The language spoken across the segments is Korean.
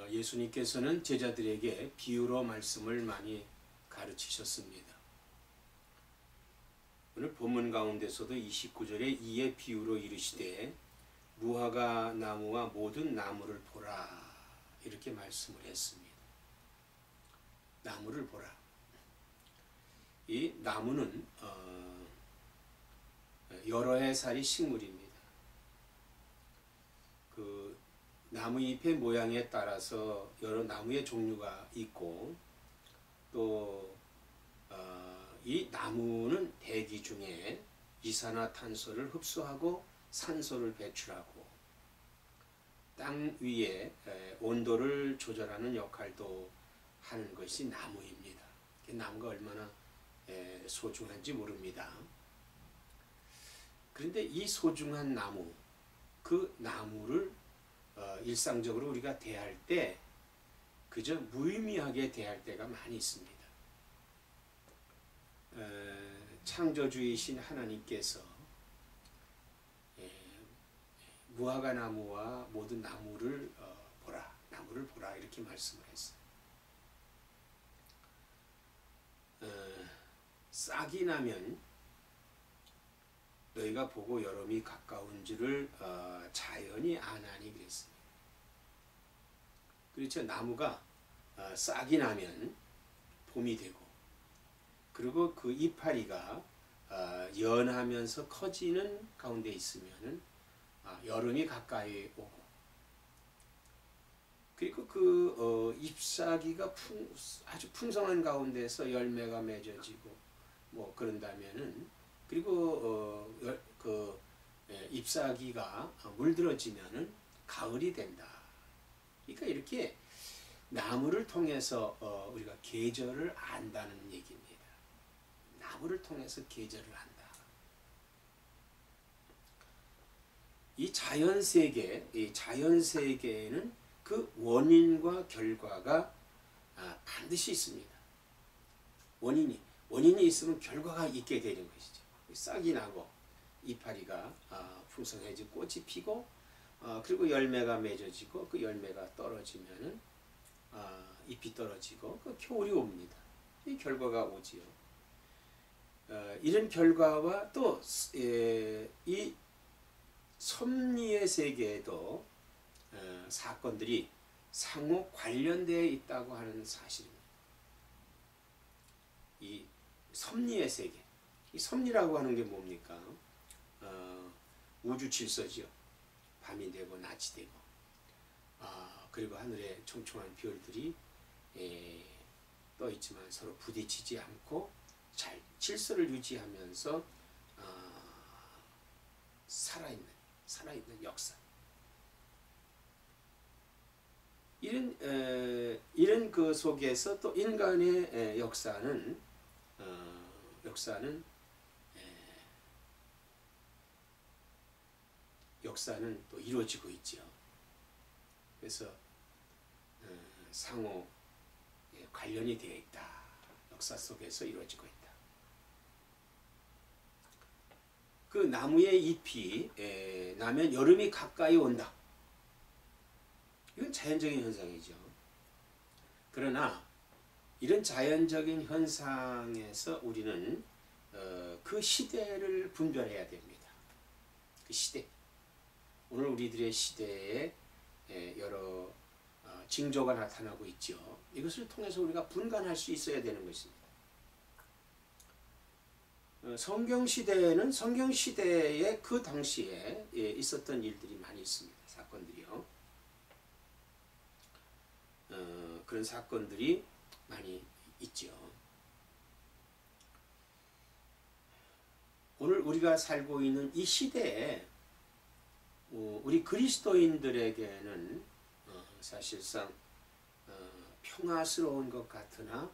예수님께서는 제자들에게 비유로 말씀을 많이 가르치셨습니다. 오늘 본문 가운데서도 29절에 이에 비유로 이르시되 무화과 나무와 모든 나무를 보라 이렇게 말씀을 했습니다. 나무를 보라. 이 나무는 여러 해 살이 식물입니다. 그 나무 잎의 모양에 따라서 여러 나무의 종류가 있고 또 이 나무는 대기 중에 이산화탄소를 흡수하고 산소를 배출하고 땅 위에 온도를 조절하는 역할도 하는 것이 나무입니다. 나무가 얼마나 소중한지 모릅니다. 그런데 이 소중한 나무, 그 나무를 일상적으로 우리가 대할 때 그저 무의미하게 대할 때가 많이 있습니다. 창조주이신 하나님께서 무화과 나무와 모든 나무를 보라, 나무를 보라 이렇게 말씀을 했어요. 싹이 나면 너희가 보고 여름이 가까운 줄을 자연이 아나니 그랬습니다. 그렇죠. 나무가 싹이 나면 봄이 되고 그리고 그 이파리가 연하면서 커지는 가운데 있으면은 여름이 가까이 오고 그리고 그 잎사귀가 아주 풍성한 가운데서 열매가 맺어지고 뭐 그런다면은 그리고 그 잎사귀가 물들어지면은 가을이 된다. 그러니까 이렇게 나무를 통해서 우리가 계절을 안다는 얘기입니다. 나무를 통해서 계절을 안다. 이 자연세계에는 그 원인과 결과가 반드시 있습니다. 원인이 있으면 결과가 있게 되는 것이죠. 싹이 나고 이파리가 풍성해지고 꽃이 피고 그리고 열매가 맺어지고 그 열매가 떨어지면은 잎이 떨어지고 그 겨울이 옵니다. 이 결과가 오지요. 이런 결과와 또 이 섭리의 세계에도 사건들이 상호 관련되어 있다고 하는 사실입니다. 이 섭리의 세계, 이 섭리라고 하는 게 뭡니까? 우주 질서지요. 밤이 되고 낮이 되고 그리고 하늘에 총총한 별들이 떠 있지만 서로 부딪히지 않고 잘 질서를 유지하면서 살아있는 역사. 이런 그 속에서 또 인간의 역사는 또 이루어지고 있죠. 그래서 상호 관련이 되어 있다. 역사 속에서 이루어지고 있다. 그 나무의 잎이 나면 여름이 가까이 온다. 이건 자연적인 현상이죠. 그러나 이런 자연적인 현상에서 우리는 그 시대를 분별해야 됩니다. 그 시대. 오늘 우리들의 시대에 여러 징조가 나타나고 있죠. 이것을 통해서 우리가 분간할 수 있어야 되는 것입니다. 성경시대에는 성경시대에 그 당시에 있었던 일들이 많이 있습니다. 사건들이요. 그런 사건들이 많이 있죠. 오늘 우리가 살고 있는 이 시대에 우리 그리스도인들에게는 사실상 평화스러운 것 같으나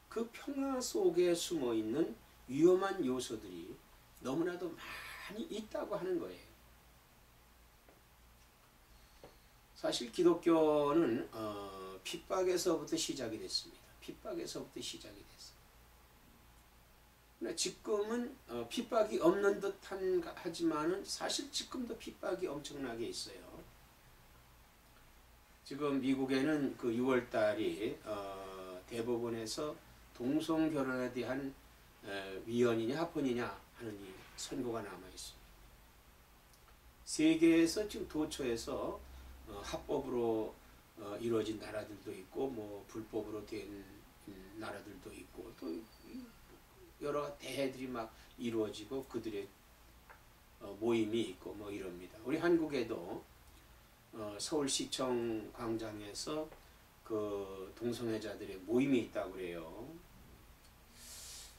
그 평화 속에 숨어있는 위험한 요소들이 너무나도 많이 있다고 하는 거예요. 사실 기독교는 핍박에서부터 시작이 됐습니다. 핍박에서부터 시작이 됐어요. 지금은 핍박이 없는 듯한 하지만은 사실 지금도 핍박이 엄청나게 있어요. 지금 미국에는 그 6월 달이 대법원에서 동성 결혼에 대한 위헌이냐 합헌이냐 하는 이 선고가 남아 있습니다. 세계에서 지금 도처에서 합법으로 이루어진 나라들도 있고 뭐 불법으로 된 나라들도 있고 또 여러 대회들이 막 이루어지고 그들의 모임이 있고 뭐 이럽니다. 우리 한국에도 서울시청 광장에서 그 동성애자들의 모임이 있다고 그래요.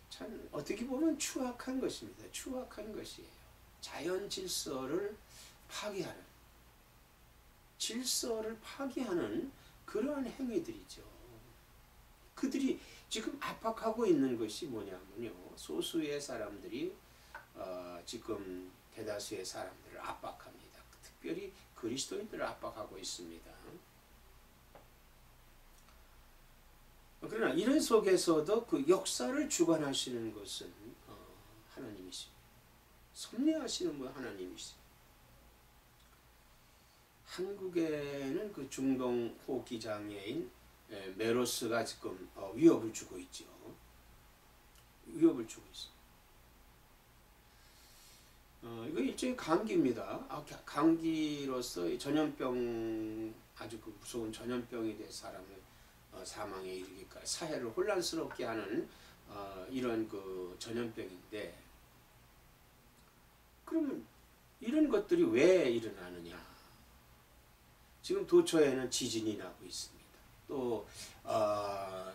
참 어떻게 보면 추악한 것입니다. 추악한 것이에요. 자연 질서를 파괴하는, 질서를 파괴하는 그러한 행위들이죠. 그들이 지금 압박하고 있는 것이 뭐냐면요. 소수의 사람들이 지금 대다수의 사람들을 압박합니다. 특별히 그리스도인들을 압박하고 있습니다. 그러나 이런 속에서도 그 역사를 주관하시는 것은 하나님이십니다. 섭리하시는 분 하나님이십니다. 한국에는 그 중동 호기 장애인 메로스가 지금 위협을 주고 있죠. 위협을 주고 있어요. 이거 일종의 감기입니다. 감기로서 전염병, 아주 그 무서운 전염병이 된 사람을 사망에 이르기까지 사회를 혼란스럽게 하는 이런 그 전염병인데, 그러면 이런 것들이 왜 일어나느냐? 지금 도처에는 지진이 나고 있습니다. 또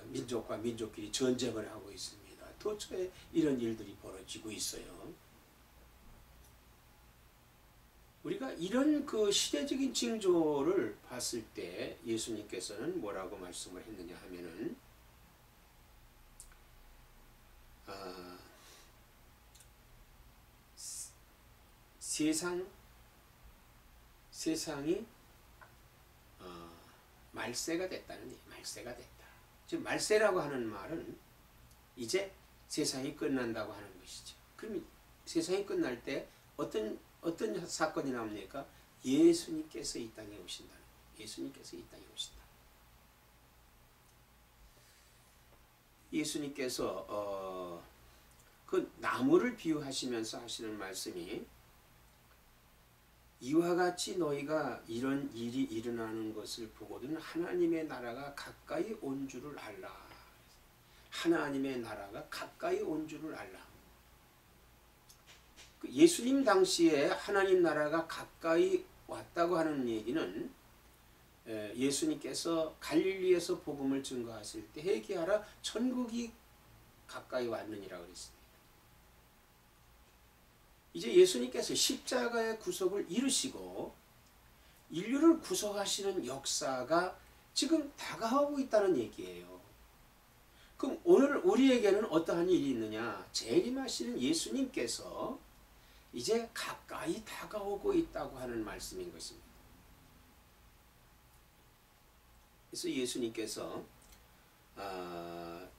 민족과 민족끼리 전쟁을 하고 있습니다. 도처에 이런 일들이 벌어지고 있어요. 우리가 이런 그 시대적인 징조를 봤을 때 예수님께서는 뭐라고 말씀을 했느냐 하면은 세상이 말세가 됐다는 얘기, 말세가 됐다. 지금 말세라고 하는 말은 이제 세상이 끝난다고 하는 것이죠. 그럼 세상이 끝날 때 어떤 사건이 나옵니까? 예수님께서 이 땅에 오신다. 예수님께서 이 땅에 오신다. 예수님께서 그 나무를 비유하시면서 하시는 말씀이 이와 같이 너희가 이런 일이 일어나는 것을 보거든 하나님의 나라가 가까이 온 줄을 알라. 하나님의 나라가 가까이 온 줄을 알라. 예수님 당시에 하나님 나라가 가까이 왔다고 하는 얘기는 예수님께서 갈릴리에서 복음을 증거하실 때 회개하라 천국이 가까이 왔느니라 그랬습니다. 이제 예수님께서 십자가의 구속을 이루시고 인류를 구속하시는 역사가 지금 다가오고 있다는 얘기예요. 그럼 오늘 우리에게는 어떠한 일이 있느냐? 재림하시는 예수님께서 이제 가까이 다가오고 있다고 하는 말씀인 것입니다. 그래서 예수님께서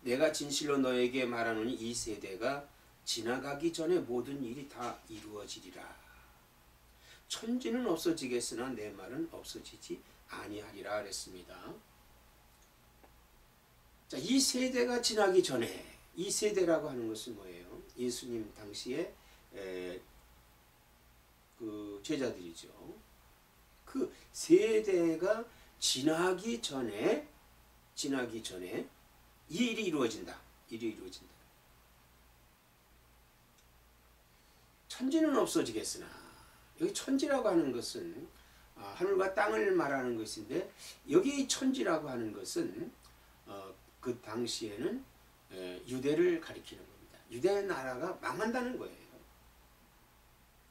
내가 진실로 너에게 말하노니 이 세대가 지나가기 전에 모든 일이 다 이루어지리라. 천지는 없어지겠으나 내 말은 없어지지 아니하리라 그랬습니다. 자, 이 세대가 지나기 전에, 이 세대라고 하는 것은 뭐예요? 예수님 당시에 그 제자들이죠. 그 세대가 지나기 전에 이 일이 이루어진다. 일이 이루어진다. 천지는 없어지겠으나, 여기 천지라고 하는 것은 하늘과 땅을 말하는 것인데, 여기 천지라고 하는 것은 그 당시에는 유대를 가리키는 겁니다. 유대 나라가 망한다는 거예요.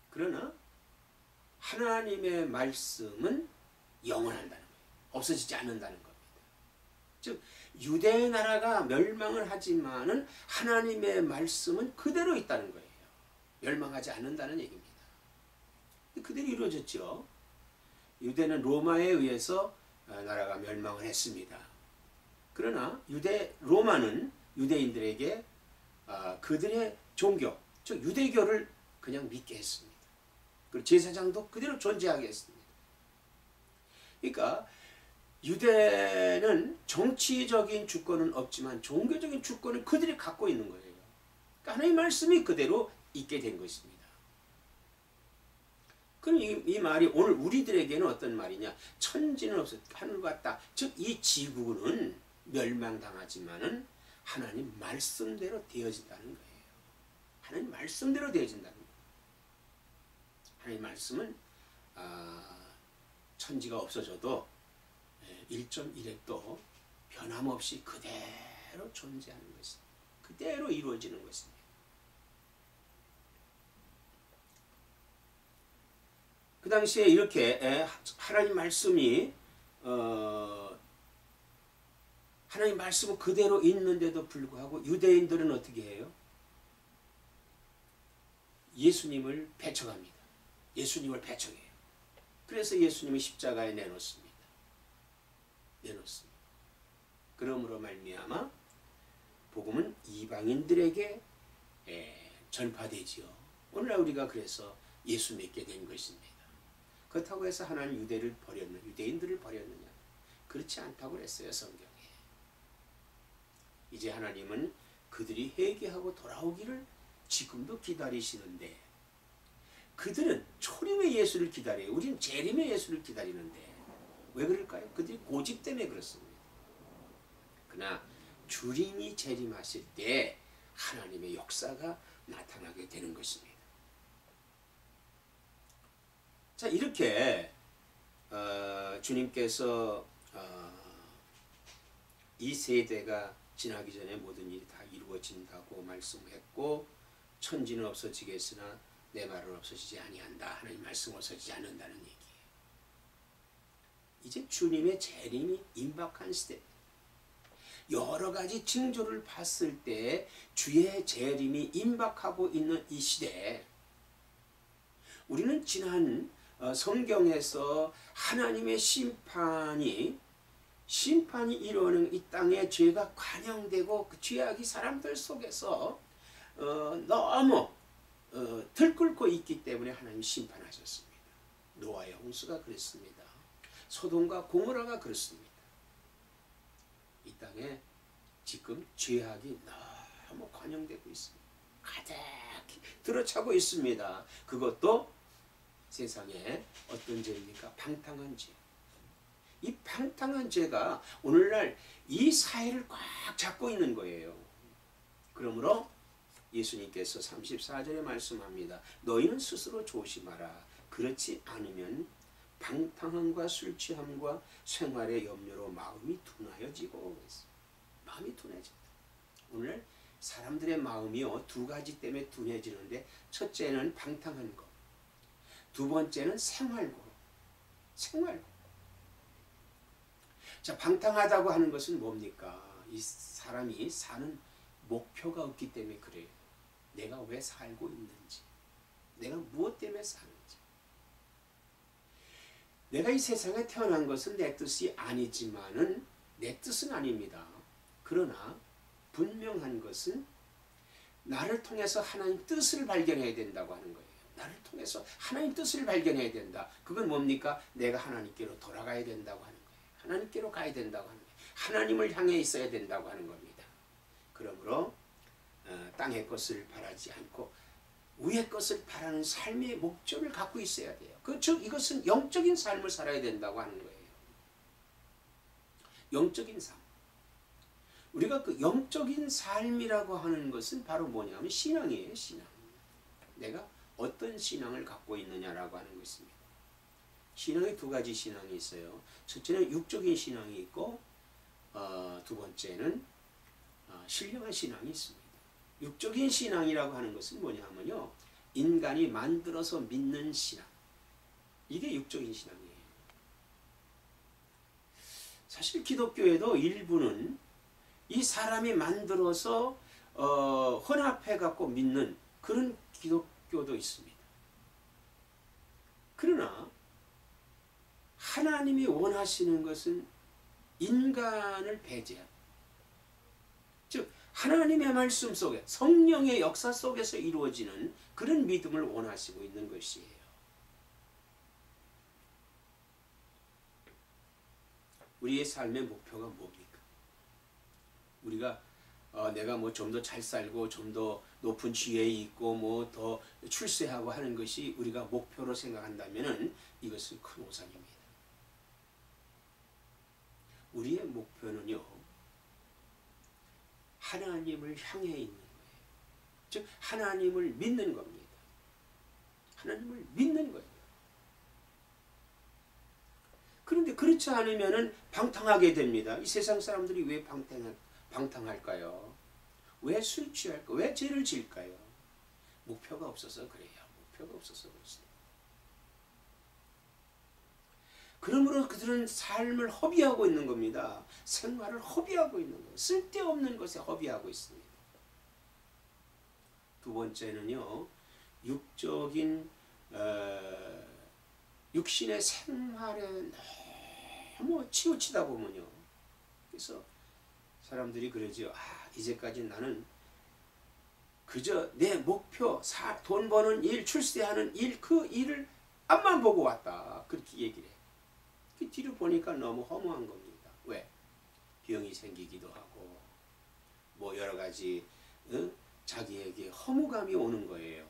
그러나 하나님의 말씀은 영원한다는 거예요. 없어지지 않는다는 겁니다. 즉 유대 나라가 멸망을 하지만은 하나님의 말씀은 그대로 있다는 거예요. 멸망하지 않는다는 얘기입니다. 그대로 이루어졌죠. 유대는 로마에 의해서 나라가 멸망을 했습니다. 그러나 로마는 유대인들에게 그들의 종교, 즉 유대교를 그냥 믿게 했습니다. 그리고 제사장도 그대로 존재하게 했습니다. 그러니까 유대는 정치적인 주권은 없지만 종교적인 주권은 그들이 갖고 있는 거예요. 그러니까 하나님의 말씀이 그대로 있게 된 것입니다. 그럼 이 말이 오늘 우리들에게는 어떤 말이냐? 천지는 없어 하늘과 땅, 즉 이 지구는 멸망당하지만은 하나님 말씀대로 되어진다는 거예요. 하나님 말씀대로 되어진다는 거예요. 하나님 말씀은 천지가 없어져도 1.1핵도 변함없이 그대로 존재하는 것입니다. 그대로 이루어지는 것입니다. 그 당시에 이렇게 하나님 말씀이 하나님 말씀은 그대로 있는데도 불구하고 유대인들은 어떻게 해요? 예수님을 배척합니다. 예수님을 배척해요. 그래서 예수님을 십자가에 내놓습니다. 그러므로 말미암아 복음은 이방인들에게 전파되지요. 오늘날 우리가 그래서 예수 믿게 된 것입니다. 그렇다고 해서 하나님 유대인들을 버렸느냐? 그렇지 않다고 그랬어요, 성경에. 이제 하나님은 그들이 회개하고 돌아오기를 지금도 기다리시는데, 그들은 초림의 예수를 기다려요. 우리는 재림의 예수를 기다리는데 왜 그럴까요? 그들이 고집 때문에 그렇습니다. 그러나 주님이 재림하실 때 하나님의 역사가 나타나게 되는 것입니다. 자, 이렇게 주님께서 이 세대가 지나기 전에 모든 일이 다 이루어진다고 말씀했고, 천지는 없어지겠으나 내 말은 없어지지 아니한다. 하나님 말씀 없어지지 않는다는 얘기예요. 이제 주님의 재림이 임박한 시대. 여러 가지 징조를 봤을 때 주의 재림이 임박하고 있는 이 시대에 우리는 지난 성경에서 하나님의 심판이 이루어지는 이 땅에 죄가 관영되고 그 죄악이 사람들 속에서 너무 들끓고 있기 때문에 하나님이 심판하셨습니다. 노아의 홍수가 그랬습니다. 소돔과 고모라가 그렇습니다. 이 땅에 지금 죄악이 너무 관영되고 있습니다. 가득히 들어차고 있습니다. 그것도 세상에 어떤 죄입니까? 방탕한 죄. 이 방탕한 죄가 오늘날 이 사회를 꽉 잡고 있는 거예요. 그러므로 예수님께서 34절에 말씀합니다. 너희는 스스로 조심하라. 그렇지 않으면 방탕함과 술취함과 생활의 염려로 마음이 둔하여지고, 마음이 둔해진다. 오늘 사람들의 마음이요, 두 가지 때문에 둔해지는데, 첫째는 방탕한 것, 두 번째는 생활고. 자, 방탕하다고 하는 것은 뭡니까? 이 사람이 사는 목표가 없기 때문에 그래요. 내가 왜 살고 있는지, 내가 무엇 때문에 사는지. 내가 이 세상에 태어난 것은 내 뜻이 아니지만은, 내 뜻은 아닙니다. 그러나 분명한 것은 나를 통해서 하나님 뜻을 발견해야 된다고 하는 거예요. 나를 통해서 하나님 뜻을 발견해야 된다. 그건 뭡니까? 내가 하나님께로 돌아가야 된다고 하는 거예요. 하나님께로 가야 된다고 하는 거예요. 하나님을 향해 있어야 된다고 하는 겁니다. 그러므로 땅의 것을 바라지 않고 위의 것을 바라는 삶의 목적을 갖고 있어야 돼요. 즉 이것은 영적인 삶을 살아야 된다고 하는 거예요. 영적인 삶. 우리가 그 영적인 삶이라고 하는 것은 바로 뭐냐면 신앙이에요. 신앙. 내가 어떤 신앙을 갖고 있느냐라고 하는 것입니다. 신앙이 두 가지 신앙이 있어요. 첫째는 육적인 신앙이 있고, 두 번째는 신령한 신앙이 있습니다. 육적인 신앙이라고 하는 것은 뭐냐면요, 인간이 만들어서 믿는 신앙. 이게 육적인 신앙이에요. 사실 기독교에도 일부는 이 사람이 만들어서 혼합해 갖고 믿는 그런 기독교도 있습니다. 그러나 하나님이 원하시는 것은 인간을 배제한, 즉 하나님의 말씀 속에 성령의 역사 속에서 이루어지는 그런 믿음을 원하시고 있는 것이에요. 우리의 삶의 목표가 뭡니까? 우리가 내가 뭐 좀 더 잘 살고 좀 더 높은 지위에 있고 뭐 더 출세하고 하는 것이 우리가 목표로 생각한다면은 이것은 큰 오산입니다. 우리의 목표는요, 하나님을 향해 있는 거예요. 즉 하나님을 믿는 겁니다. 하나님을 믿는 거예요. 그런데 그렇지 않으면은 방탕하게 됩니다. 이 세상 사람들이 왜 방탕할까요? 왜 술 취할까요? 왜 죄를 지을까요? 목표가 없어서 그래요. 목표가 없어서 그렇습니다. 그러므로 그들은 삶을 허비하고 있는 겁니다. 생활을 허비하고 있는 거예요. 쓸데없는 것에 허비하고 있습니다. 두 번째는요, 육적인 육신의 생활에 너무 치우치다 보면요, 그래서 사람들이 그러죠. 이제까지 나는 그저 내 목표, 돈 버는 일, 출세하는 일, 그 일을 앞만 보고 왔다. 그렇게 얘기를 해요. 그 뒤로 보니까 너무 허무한 겁니다. 왜? 병이 생기기도 하고 뭐 여러 가지 자기에게 허무감이 오는 거예요.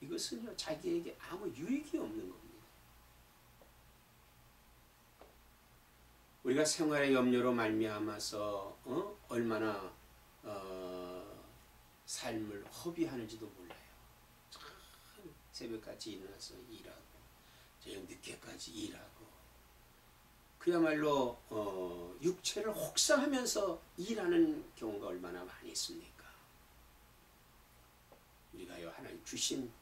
이것은요, 자기에게 아무 유익이 없는 겁니다. 우리가 생활의 염려로 말미암아서 얼마나 삶을 허비하는지도 몰라요. 참 새벽까지 일어나서 일하고 저녁 늦게까지 일하고 그야말로 육체를 혹사하면서 일하는 경우가 얼마나 많이 있습니까? 우리가요, 하나님 주신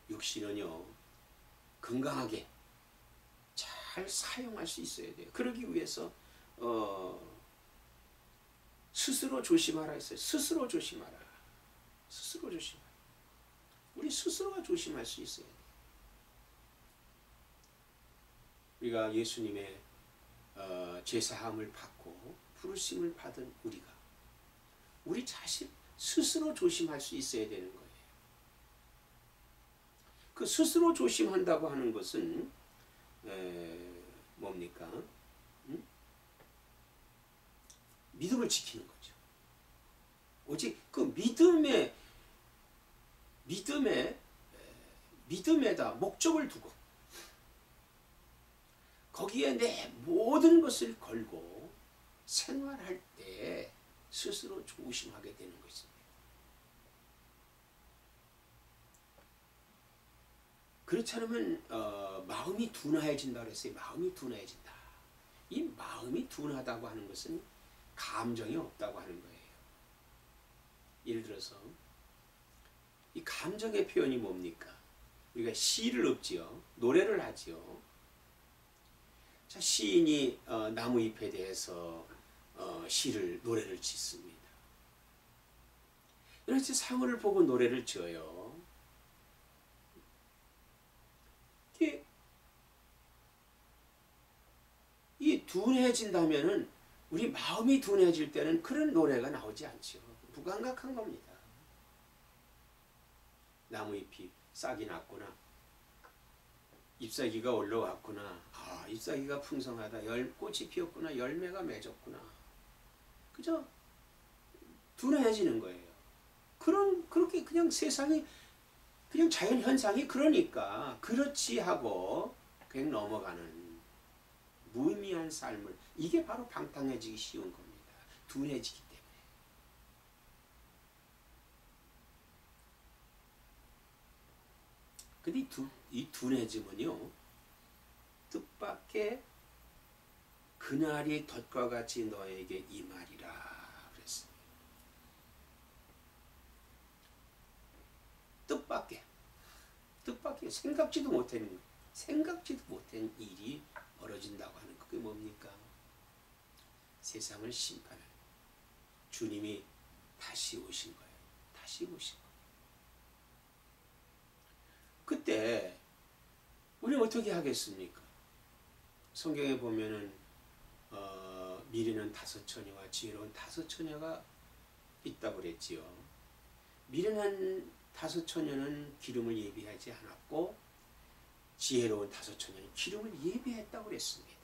육신은요, 건강하게 잘 사용할 수 있어야 돼요. 그러기 위해서 스스로 조심하라 했어요. 스스로 조심하라. 스스로 조심하라. 우리 스스로가 조심할 수 있어야 돼요. 우리가 예수님의 죄사함을 받고 부르심을 받은 우리가 우리 자신 스스로 조심할 수 있어야 되는 거예요. 그 스스로 조심한다고 하는 것은 뭡니까? 믿음을 지키는 거죠. 오직 그 믿음에다 목적을 두고 거기에 내 모든 것을 걸고 생활할 때 스스로 조심하게 되는 것입니다. 그렇지 않으면 마음이 둔해진다 그랬어요. 마음이 둔해진다. 이 마음이 둔하다고 하는 것은 감정이 없다고 하는 거예요. 예를 들어서 이 감정의 표현이 뭡니까? 우리가 시를 읊지요. 노래를 하지요. 자, 시인이 나무잎에 대해서 노래를 짓습니다. 이렇게 상어를 보고 노래를 지어요. 이 둔해진다면은 우리 마음이 둔해질 때는 그런 노래가 나오지 않죠. 무감각한 겁니다. 나무잎이 싹이 났구나. 잎사귀가 올라왔구나. 잎사귀가 풍성하다. 꽃이 피었구나. 열매가 맺었구나. 그저 둔해지는 거예요. 그렇게 그냥 세상이 그냥 자연 현상이 그러니까 그렇지 하고 그냥 넘어가는 무의미한 삶을, 이게 바로 방탕해지기 쉬운 겁니다. 둔해지기 때문에. 근데 이 둔해짐은요, 뜻밖의 그날이 덫과 같이 너에게 임하리라 그랬습니다. 뜻밖의 생각지도 못한 일이 벌어진다고 하는 그게 뭡니까? 세상을 심판할 주님이 다시 오신 거예요. 다시 오신 거예요. 그때 우리는 어떻게 하겠습니까? 성경에 보면은 미련한 5처녀와 지혜로운 5처녀가 있다고 그랬지요. 미련한 5처녀는 기름을 예비하지 않았고 지혜로운 5처녀는 기름을 예비했다고 그랬습니다.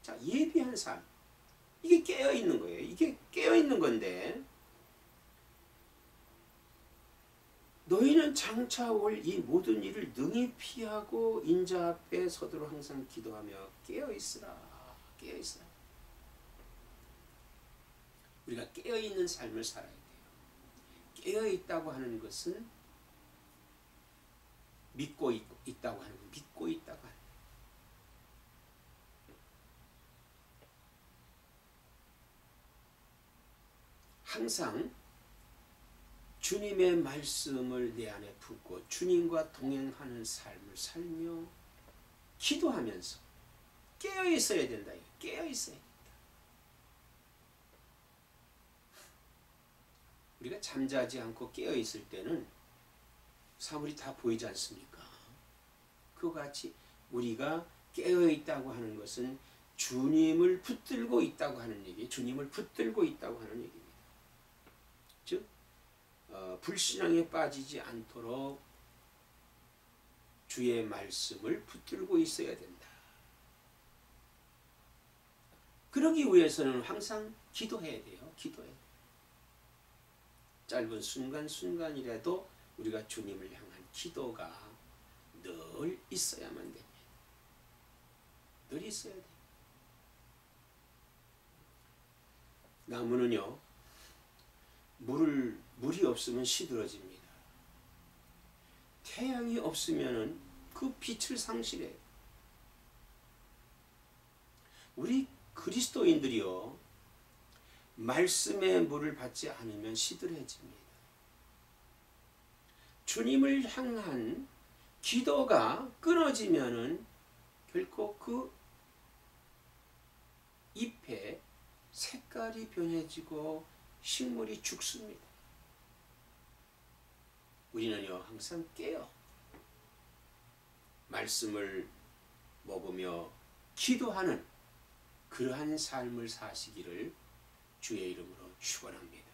자, 예비한 삶. 이게 깨어 있는 거예요. 이게 깨어 있는 건데 너희는 장차 올 이 모든 일을 능히 피하고 인자 앞에 서도록 항상 기도하며 깨어 있으라. 깨어 있으라. 우리가 깨어 있는 삶을 살아야 돼요. 깨어 있다고 하는 것은 믿고 있다고 하는 거, 믿고 있다고 하는 거. 항상 주님의 말씀을 내 안에 품고 주님과 동행하는 삶을 살며 기도하면서 깨어 있어야 된다. 깨어 있어야 된다. 우리가 잠자지 않고 깨어 있을 때는 사물이 다 보이지 않습니까? 그와 같이 우리가 깨어 있다고 하는 것은 주님을 붙들고 있다고 하는 얘기, 주님을 붙들고 있다고 하는 얘기입니다. 즉 불신앙에 빠지지 않도록 주의 말씀을 붙들고 있어야 된다. 그러기 위해서는 항상 기도해야 돼요. 기도해야 돼요. 짧은 순간순간이라도 우리가 주님을 향한 기도가 늘 있어야만 됩니다. 늘 있어야 돼요. 나무는요, 물이 없으면 시들어집니다. 태양이 없으면 그 빛을 상실해요. 우리 그리스도인들이요, 말씀의 물을 받지 않으면 시들해집니다. 주님을 향한 기도가 끊어지면은 결코 그 잎의 색깔이 변해지고 식물이 죽습니다. 우리는요, 항상 깨어 말씀을 먹으며 기도하는 그러한 삶을 사시기를 주의 이름으로 축원합니다.